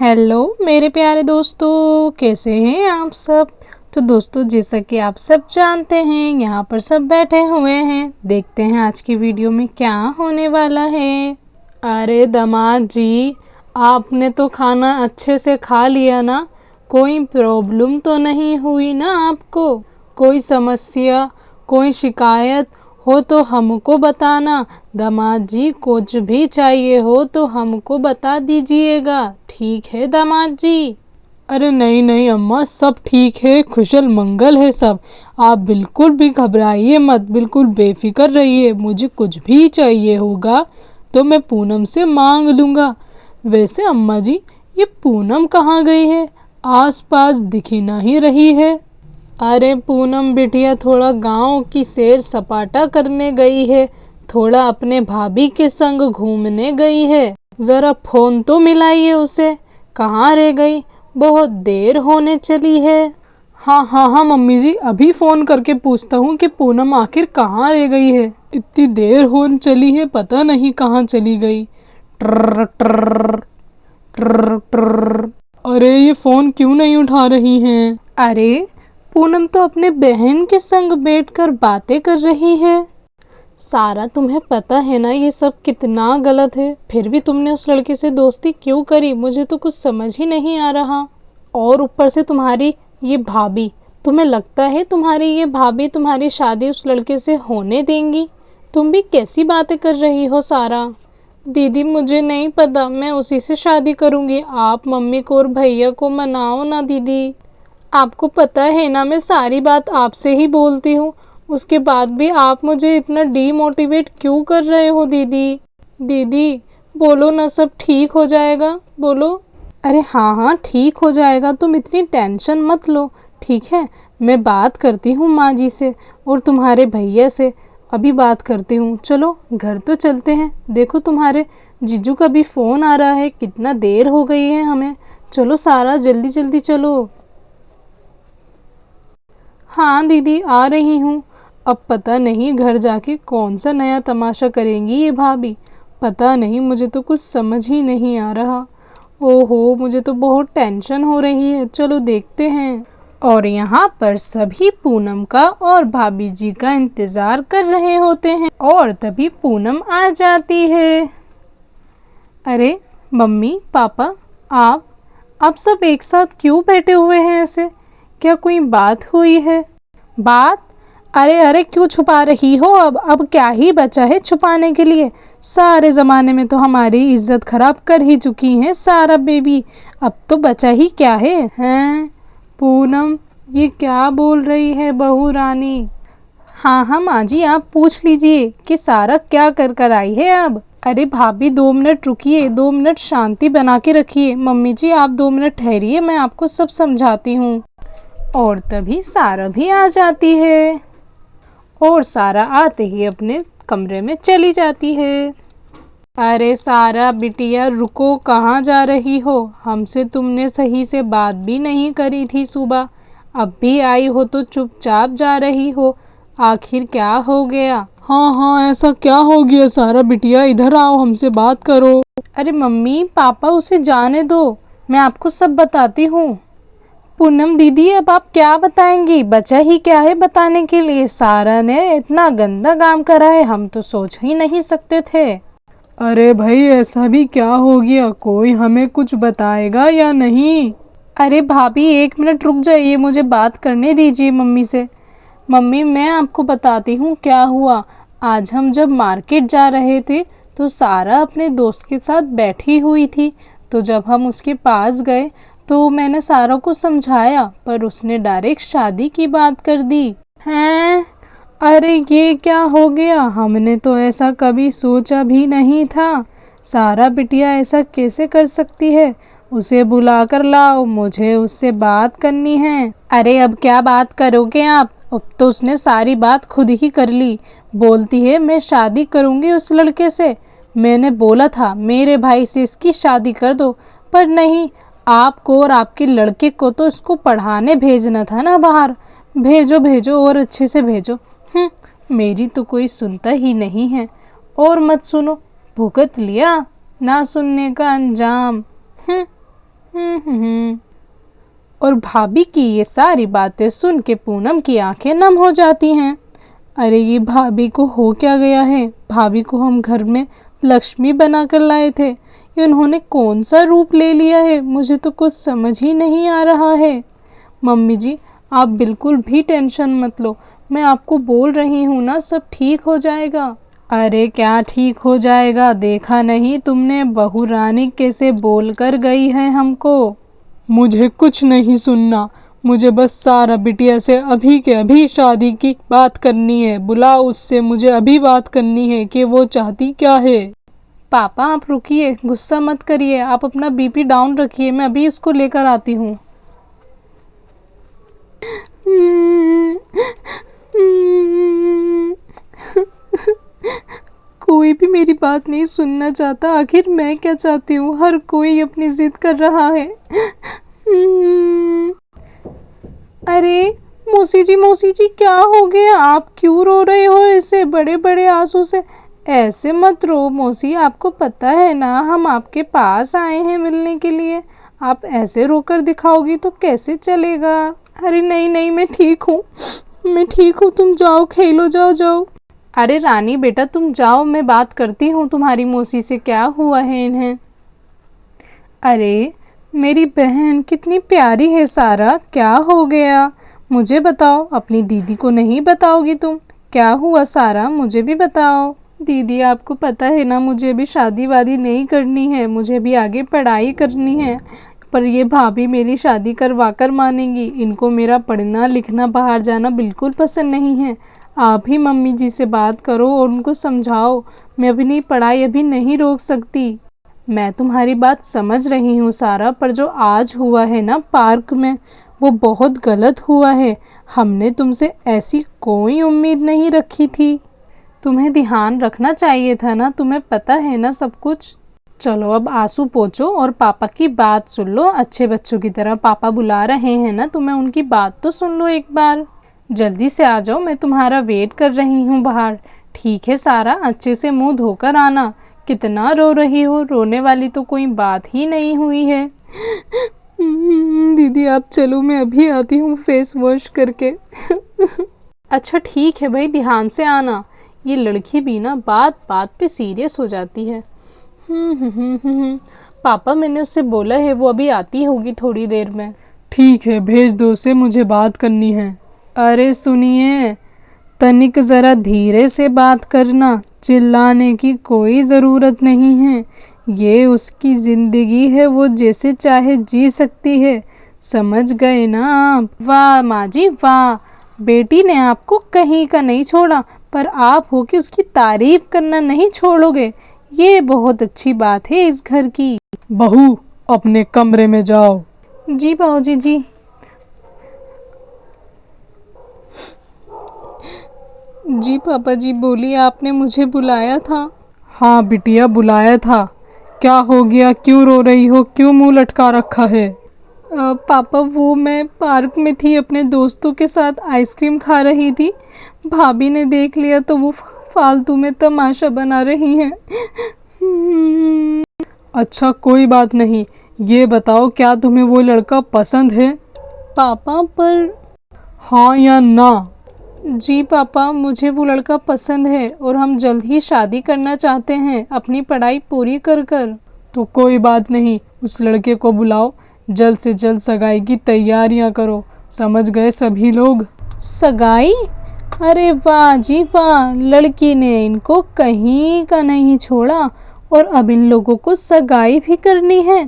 Hello मेरे प्यारे दोस्तों, कैसे हैं आप सब। तो दोस्तों, जैसा कि आप सब जानते हैं, यहाँ पर सब बैठे हुए हैं। देखते हैं आज की वीडियो में क्या होने वाला है। अरे दामाद जी, आपने तो खाना अच्छे से खा लिया ना? कोई प्रॉब्लम तो नहीं हुई ना आपको? कोई समस्या, कोई शिकायत हो तो हमको बताना। दामाद जी, कुछ भी चाहिए हो तो हमको बता दीजिएगा, ठीक है दामाद जी? अरे नहीं नहीं अम्मा, सब ठीक है, कुशल मंगल है सब। आप बिल्कुल भी घबराइए मत, बिल्कुल बेफिक्र रहिए। मुझे कुछ भी चाहिए होगा तो मैं पूनम से मांग लूँगा। वैसे अम्मा जी, ये पूनम कहाँ गई है? आसपास दिख ही नहीं रही है। अरे पूनम बिटिया थोड़ा गांव की सैर सपाटा करने गई है, थोड़ा अपने भाभी के संग घूमने गई है। ज़रा फ़ोन तो मिलाइए उसे, कहाँ रह गई? बहुत देर होने चली है। हाँ मम्मी जी, अभी फ़ोन करके पूछता हूँ कि पूनम आखिर कहाँ रह गई है। इतनी देर होने चली है, पता नहीं कहाँ चली गई। ट्र ट्र ट्र ट्र। अरे ये फ़ोन क्यों नहीं उठा रही हैं? अरे पूनम तो अपने बहन के संग बैठकर बातें कर रही है। सारा, तुम्हें पता है ना ये सब कितना गलत है, फिर भी तुमने उस लड़के से दोस्ती क्यों करी? मुझे तो कुछ समझ ही नहीं आ रहा। और ऊपर से तुम्हारी ये भाभी, तुम्हें लगता है तुम्हारी ये भाभी तुम्हारी शादी उस लड़के से होने देंगी? तुम भी कैसी बातें कर रही हो सारा? दीदी मुझे नहीं पता, मैं उसी से शादी करूँगी। आप मम्मी को और भैया को मनाओ ना दीदी। आपको पता है ना, मैं सारी बात आपसे ही बोलती हूँ, उसके बाद भी आप मुझे इतना डीमोटिवेट क्यों कर रहे हो दीदी? दीदी बोलो ना, सब ठीक हो जाएगा, बोलो। अरे हाँ ठीक हो जाएगा, तुम इतनी टेंशन मत लो, ठीक है? मैं बात करती हूँ माँ जी से और तुम्हारे भैया से, अभी बात करती हूँ। चलो घर तो चलते हैं, देखो तुम्हारे जीजू का भी फ़ोन आ रहा है, कितना देर हो गई है हमें। चलो सारा, जल्दी जल्दी चलो। हाँ दीदी आ रही हूँ। अब पता नहीं घर जाके कौन सा नया तमाशा करेंगी ये भाभी, पता नहीं, मुझे तो कुछ समझ ही नहीं आ रहा। ओहो, मुझे तो बहुत टेंशन हो रही है, चलो देखते हैं। और यहाँ पर सभी पूनम का और भाभी जी का इंतज़ार कर रहे होते हैं और तभी पूनम आ जाती है। अरे मम्मी पापा, आप सब एक साथ क्यों बैठे हुए हैं ऐसे? क्या कोई बात हुई है? बात? अरे क्यों छुपा रही हो? अब क्या ही बचा है छुपाने के लिए? सारे ज़माने में तो हमारी इज्जत खराब कर ही चुकी हैं सारा बेबी, अब तो बचा ही क्या है? हैं पूनम, ये क्या बोल रही है बहू रानी? हाँ माँ जी, आप पूछ लीजिए कि सारा क्या कर कर आई है अब। अरे भाभी 2 मिनट रुकिए, 2 मिनट शांति बना के रखिए। मम्मी जी आप 2 मिनट ठहरिए, मैं आपको सब समझाती हूँ। और तभी सारा भी आ जाती है और सारा आते ही अपने कमरे में चली जाती है। अरे सारा बिटिया रुको, कहाँ जा रही हो? हमसे तुमने सही से बात भी नहीं करी थी सुबह, अब भी आई हो तो चुपचाप जा रही हो, आखिर क्या हो गया? हाँ ऐसा क्या हो गया सारा बिटिया, इधर आओ, हमसे बात करो। अरे मम्मी पापा उसे जाने दो, मैं आपको सब बताती हूँ। पूनम दीदी अब आप क्या बताएंगी? बचा ही क्या है बताने के लिए? सारा ने इतना गंदा काम करा है, हम तो सोच ही नहीं सकते थे। अरे भाई ऐसा भी क्या हो गया, कोई हमें कुछ बताएगा या नहीं? अरे भाभी 1 मिनट रुक जाइए, मुझे बात करने दीजिए मम्मी से। मम्मी मैं आपको बताती हूँ क्या हुआ। आज हम जब मार्केट जा रहे थे तो सारा अपने दोस्त के साथ बैठी हुई थी, तो जब हम उसके पास गए तो मैंने सारा को समझाया, पर उसने डायरेक्ट शादी की बात कर दी। हैं? अरे ये क्या हो गया, हमने तो ऐसा कभी सोचा भी नहीं था। सारा बिटिया ऐसा कैसे कर सकती है? उसे बुला कर लाओ, मुझे उससे बात करनी है। अरे अब क्या बात करोगे आप? अब तो उसने सारी बात खुद ही कर ली, बोलती है मैं शादी करूँगी उस लड़के से। मैंने बोला था मेरे भाई से इसकी शादी कर दो, पर नहीं, आपको और आपके लड़के को तो इसको पढ़ाने भेजना था ना बाहर। भेजो और अच्छे से भेजो। मेरी तो कोई सुनता ही नहीं है। और मत सुनो, भुगत लिया ना सुनने का अंजाम। और भाभी की ये सारी बातें सुन के पूनम की आंखें नम हो जाती हैं। अरे ये भाभी को हो क्या गया है? भाभी को हम घर में लक्ष्मी बना कर लाए थे, ये उन्होंने कौन सा रूप ले लिया है? मुझे तो कुछ समझ ही नहीं आ रहा है। मम्मी जी आप बिल्कुल भी टेंशन मत लो, मैं आपको बोल रही हूँ ना, सब ठीक हो जाएगा। अरे क्या ठीक हो जाएगा? देखा नहीं तुमने बहू रानी कैसे बोल कर गई है हमको। मुझे कुछ नहीं सुनना, मुझे बस सारा बिटिया से अभी के अभी शादी की बात करनी है। बुलाओ उससे, मुझे अभी बात करनी है कि वो चाहती क्या है। पापा आप रुकिए, गुस्सा मत करिए, आप अपना बीपी डाउन रखिए, मैं अभी इसको लेकर आती हूँ। कोई भी मेरी बात नहीं सुनना चाहता, आखिर मैं क्या चाहती हूँ? हर कोई अपनी जिद कर रहा है। अरे मौसी जी क्या हो गया? आप क्यों रो रहे हो ऐसे बड़े बड़े आंसू से? ऐसे मत रो मौसी, आपको पता है ना हम आपके पास आए हैं मिलने के लिए, आप ऐसे रोकर दिखाओगी तो कैसे चलेगा? अरे नहीं मैं ठीक हूँ, तुम जाओ खेलो, जाओ। अरे रानी बेटा तुम जाओ, मैं बात करती हूँ तुम्हारी मौसी से, क्या हुआ है इन्हें। अरे मेरी बहन कितनी प्यारी है सारा, क्या हो गया मुझे बताओ, अपनी दीदी को नहीं बताओगी तुम? क्या हुआ सारा, मुझे भी बताओ। दीदी आपको पता है ना मुझे अभी शादी वादी नहीं करनी है, मुझे भी आगे पढ़ाई करनी है, पर ये भाभी मेरी शादी करवा कर मानेंगी, इनको मेरा पढ़ना लिखना बाहर जाना बिल्कुल पसंद नहीं है। आप ही मम्मी जी से बात करो और उनको समझाओ, मैं अपनी पढ़ाई अभी नहीं रोक सकती। मैं तुम्हारी बात समझ रही हूँ सारा, पर जो आज हुआ है ना पार्क में, वो बहुत गलत हुआ है। हमने तुमसे ऐसी कोई उम्मीद नहीं रखी थी, तुम्हें ध्यान रखना चाहिए था ना, तुम्हें पता है ना सब कुछ। चलो अब आंसू पोंछो और पापा की बात सुन लो अच्छे बच्चों की तरह, पापा बुला रहे हैं ना, तुम्हें उनकी बात तो सुन लो एक बार। जल्दी से आ जाओ, मैं तुम्हारा वेट कर रही हूँ बाहर। ठीक है सारा, अच्छे से मुंह धोकर आना। कितना रो रही हो, रोने वाली तो कोई बात ही नहीं हुई है। दीदी आप चलो, मैं अभी आती हूँ फेस वॉश करके। अच्छा ठीक है भाई, ध्यान से आना। ये लड़की भी ना बात बात पे सीरियस हो जाती है। पापा मैंने उससे बोला है, वो अभी आती होगी थोड़ी देर में। ठीक है भेज दो उसे, मुझे बात करनी है। अरे सुनिए, तनिक ज़रा धीरे से बात करना, चिल्लाने की कोई ज़रूरत नहीं है, ये उसकी ज़िंदगी है, वो जैसे चाहे जी सकती है, समझ गए ना आप? वाह माँ जी वाह, बेटी ने आपको कहीं का नहीं छोड़ा, पर आप हो कि उसकी तारीफ करना नहीं छोड़ोगे, ये बहुत अच्छी बात है इस घर की। बहू अपने कमरे में जाओ। जी बाबूजी जी। जी पापा जी बोलिए, आपने मुझे बुलाया था? हाँ बिटिया बुलाया था। क्या हो गया, क्यों रो रही हो, क्यों मुंह लटका रखा है? पापा वो मैं पार्क में थी, अपने दोस्तों के साथ आइसक्रीम खा रही थी, भाभी ने देख लिया तो वो फालतू में तमाशा बना रही हैं। अच्छा कोई बात नहीं, ये बताओ क्या तुम्हें वो लड़का पसंद है? पापा पर हाँ या ना? जी पापा मुझे वो लड़का पसंद है और हम जल्द ही शादी करना चाहते हैं, अपनी पढ़ाई पूरी कर कर। तो कोई बात नहीं, उस लड़के को बुलाओ, जल्द से जल्द सगाई की तैयारियां करो, समझ गए सभी लोग? सगाई? अरे वाह जी वाह, लड़की ने इनको कहीं का नहीं छोड़ा और अब इन लोगों को सगाई भी करनी है।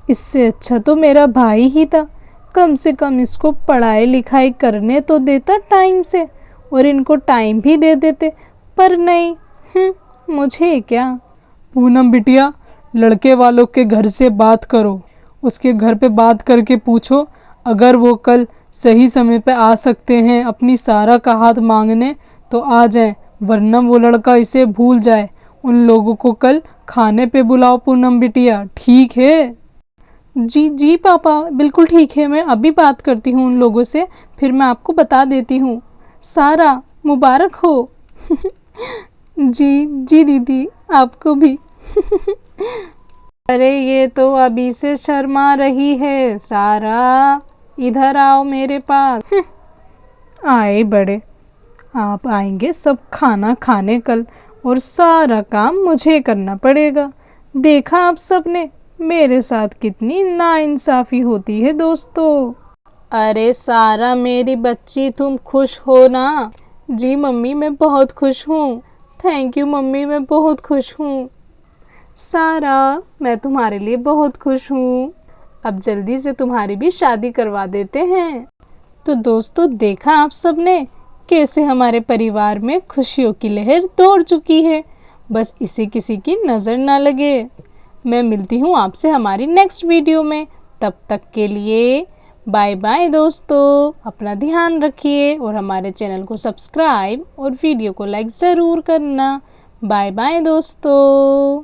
इससे अच्छा तो मेरा भाई ही था, कम से कम इसको पढ़ाई लिखाई करने तो देता टाइम से और इनको टाइम भी दे देते, पर नहीं, मुझे क्या। पूनम बिटिया, लड़के वालों के घर से बात करो, उसके घर पे बात करके पूछो, अगर वो कल सही समय पे आ सकते हैं अपनी सारा का हाथ मांगने तो आ जाएं, वरना वो लड़का इसे भूल जाए। उन लोगों को कल खाने पे बुलाओ पूनम बिटिया, ठीक है? जी पापा बिल्कुल ठीक है, मैं अभी बात करती हूँ उन लोगों से, फिर मैं आपको बता देती हूँ। सारा मुबारक हो। जी दीदी आपको भी। अरे ये तो अभी से शर्मा रही है। सारा, इधर आओ मेरे पास। आए बड़े, आप आएंगे सब खाना खाने कल और सारा काम मुझे करना पड़ेगा। देखा आप सबने मेरे साथ कितनी नाइंसाफ़ी होती है दोस्तों। अरे सारा मेरी बच्ची, तुम खुश हो ना? जी मम्मी मैं बहुत खुश हूँ। थैंक यू मम्मी, मैं बहुत खुश हूँ। सारा मैं तुम्हारे लिए बहुत खुश हूँ। अब जल्दी से तुम्हारी भी शादी करवा देते हैं। तो दोस्तों देखा आप सबने कैसे हमारे परिवार में खुशियों की लहर दौड़ चुकी है। बस इसे किसी की नज़र ना लगे। मैं मिलती हूँ आपसे हमारी नेक्स्ट वीडियो में। तब तक के लिए बाय बाय दोस्तों। अपना ध्यान रखिए और हमारे चैनल को सब्सक्राइब और वीडियो को लाइक ज़रूर करना। बाय बाय दोस्तों।